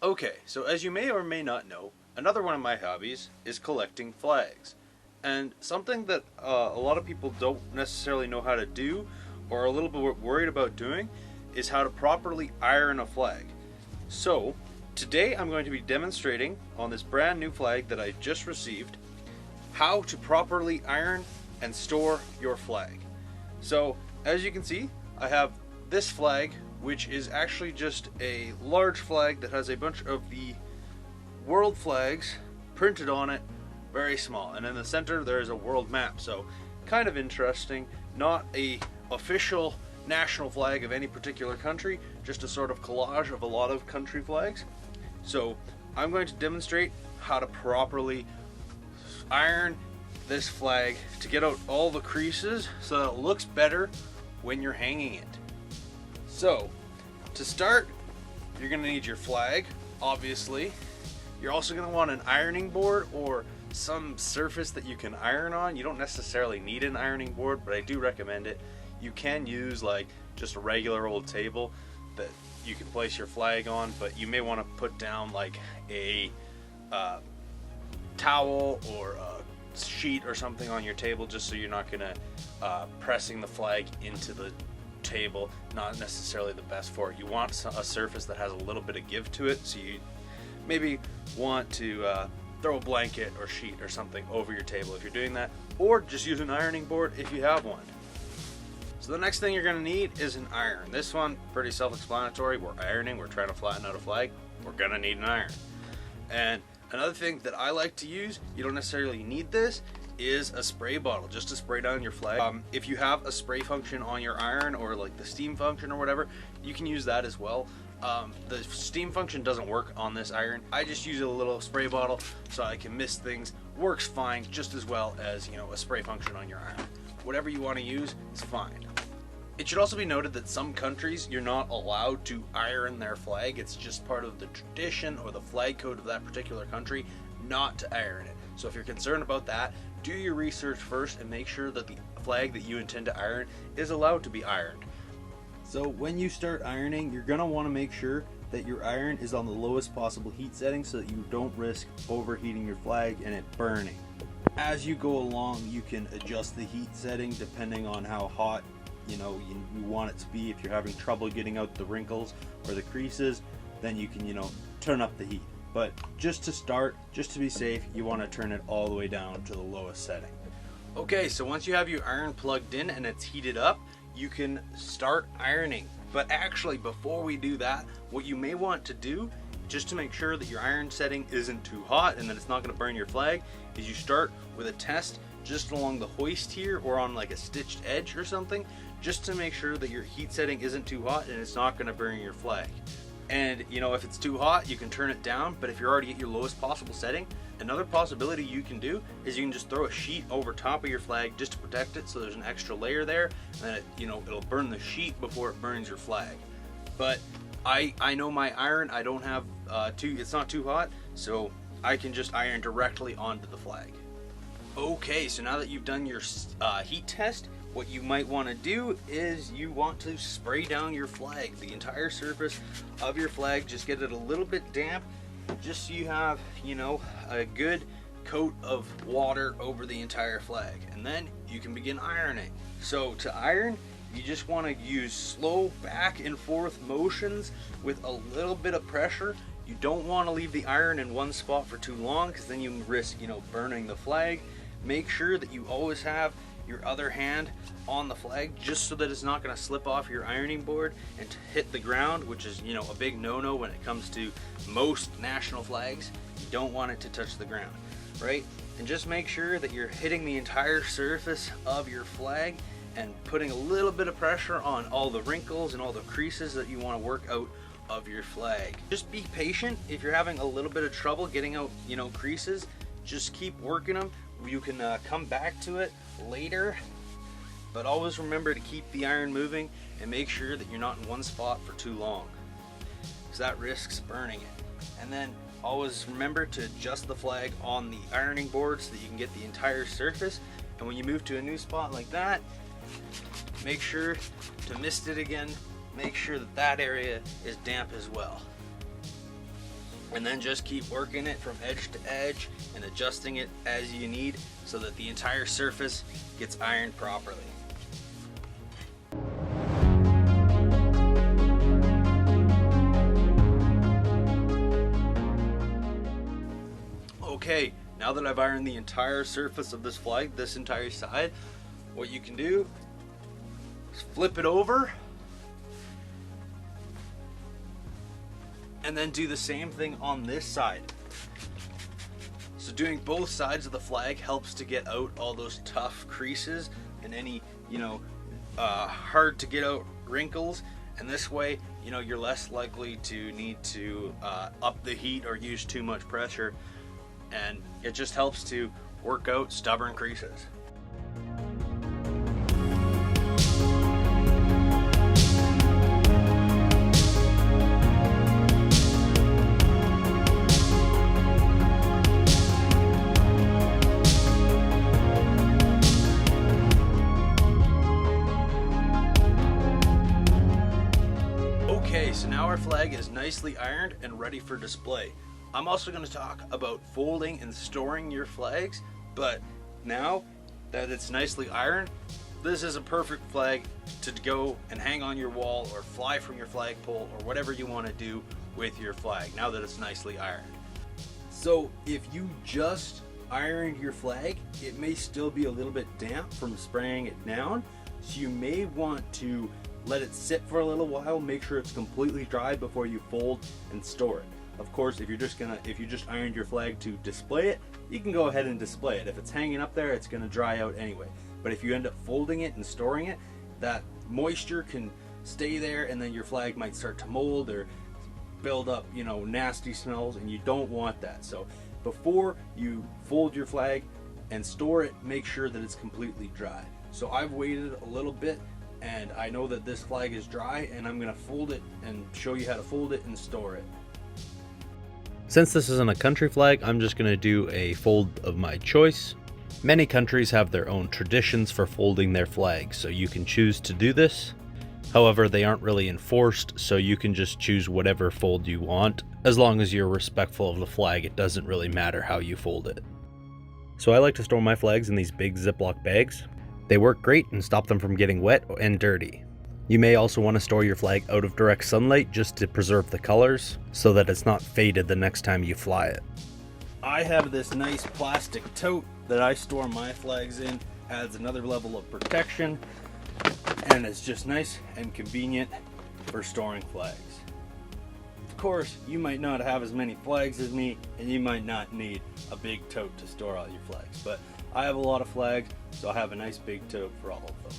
Okay, so as you may or may not know, another one of my hobbies is collecting flags. And something that a lot of people don't necessarily know how to do or are a little bit worried about doing is how to properly iron a flag. So, today I'm going to be demonstrating on this brand new flag that I just received how to properly iron and store your flag. So, as you can see, I have this flag, which is actually just a large flag that has a bunch of the world flags printed on it, very small, and in the center there is a world map. So kind of interesting, not a official national flag of any particular country, just a sort of collage of a lot of country flags. So I'm going to demonstrate how to properly iron this flag to get out all the creases so that it looks better when you're hanging it. So, to start, you're going to need your flag, obviously. You're also going to want an ironing board or some surface that you can iron on. You don't necessarily need an ironing board, but I do recommend it. You can use like just a regular old table that you can place your flag on, but you may want to put down like a towel or a sheet or something on your table, just so you're not going to pressing the flag into the table. Not necessarily the best for it. You want a surface that has a little bit of give to it, so you maybe want to throw a blanket or sheet or something over your table if you're doing that, or just use an ironing board if you have one. So the next thing you're going to need is an iron. This one, pretty self-explanatory. We're ironing, we're trying to flatten out a flag, we're going to need an iron. And another thing that I like to use, you don't necessarily need this, is a spray bottle, just to spray down your flag. If you have a spray function on your iron, or like the steam function or whatever, you can use that as well. The steam function doesn't work on this iron. I just use a little spray bottle so I can mist things. Works fine, just as well as, you know, a spray function on your iron. Whatever you want to use is fine. It should also be noted that some countries, you're not allowed to iron their flag. It's just part of the tradition or the flag code of that particular country not to iron it. So if you're concerned about that, do your research first and make sure that the flag that you intend to iron is allowed to be ironed. So when you start ironing, you're going to want to make sure that your iron is on the lowest possible heat setting so that you don't risk overheating your flag and it burning. As you go along, you can adjust the heat setting depending on how hot you want it to be. If you're having trouble getting out the wrinkles or the creases, then you can turn up the heat. But just to start, just to be safe, you want to turn it all the way down to the lowest setting. Okay, so once you have your iron plugged in and it's heated up, you can start ironing. But actually, before we do that, what you may want to do, just to make sure that your iron setting isn't too hot and that it's not going to burn your flag, is you start with a test just along the hoist here or on like a stitched edge or something, just to make sure that your heat setting isn't too hot and it's not going to burn your flag. And if it's too hot, you can turn it down, but if you're already at your lowest possible setting, another possibility you can do is you can just throw a sheet over top of your flag just to protect it, so there's an extra layer there, and then it'll burn the sheet before it burns your flag. But I know my iron, I don't have it's not too hot, so I can just iron directly onto the flag. Okay, so now that you've done your heat test, what you might want to do is you want to spray down your flag, the entire surface of your flag. Just get it a little bit damp, just so you have, a good coat of water over the entire flag, and then you can begin ironing. So to iron, you just want to use slow back and forth motions with a little bit of pressure. You don't want to leave the iron in one spot for too long, because then you risk, burning the flag. Make sure that you always have your other hand on the flag, just so that it's not going to slip off your ironing board and hit the ground, which is a big no-no when it comes to most national flags. You don't want it to touch the ground, right? And just make sure that you're hitting the entire surface of your flag and putting a little bit of pressure on all the wrinkles and all the creases that you want to work out of your flag. Just be patient. If you're having a little bit of trouble getting out creases, just keep working them. You can come back to it later, but always remember to keep the iron moving and make sure that you're not in one spot for too long, because that risks burning it. And then always remember to adjust the flag on the ironing board so that you can get the entire surface. And when you move to a new spot like that, make sure to mist it again. Make sure that that area is damp as well. And then just keep working it from edge to edge and adjusting it as you need so that the entire surface gets ironed properly. Okay, now that I've ironed the entire surface of this flag, this entire side, what you can do is flip it over and then do the same thing on this side. So doing both sides of the flag helps to get out all those tough creases and any, hard to get out wrinkles. And this way, you're less likely to need to up the heat or use too much pressure. And it just helps to work out stubborn creases. Okay, so now our flag is nicely ironed and ready for display. I'm also going to talk about folding and storing your flags, but now that it's nicely ironed, this is a perfect flag to go and hang on your wall or fly from your flagpole or whatever you want to do with your flag now that it's nicely ironed. So if you just ironed your flag, it may still be a little bit damp from spraying it down, so you may want to let it sit for a little while, make sure it's completely dry before you fold and store it. Of course, if you just ironed your flag to display it, you can go ahead and display it. If it's hanging up there, it's going to dry out anyway. But if you end up folding it and storing it, that moisture can stay there, and then your flag might start to mold or build up, nasty smells, and you don't want that. So before you fold your flag and store it, make sure that it's completely dry. So I've waited a little bit, and I know that this flag is dry, and I'm going to fold it and show you how to fold it and store it. Since this isn't a country flag, I'm just going to do a fold of my choice. Many countries have their own traditions for folding their flags, so you can choose to do this. However, they aren't really enforced, so you can just choose whatever fold you want. As long as you're respectful of the flag, it doesn't really matter how you fold it. So I like to store my flags in these big Ziploc bags. They work great and stop them from getting wet and dirty. You may also want to store your flag out of direct sunlight just to preserve the colors so that it's not faded the next time you fly it. I have this nice plastic tote that I store my flags in. Adds another level of protection, and it's just nice and convenient for storing flags. Of course, you might not have as many flags as me, and you might not need a big tote to store all your flags, but I have a lot of flags, so I have a nice big tote for all of them.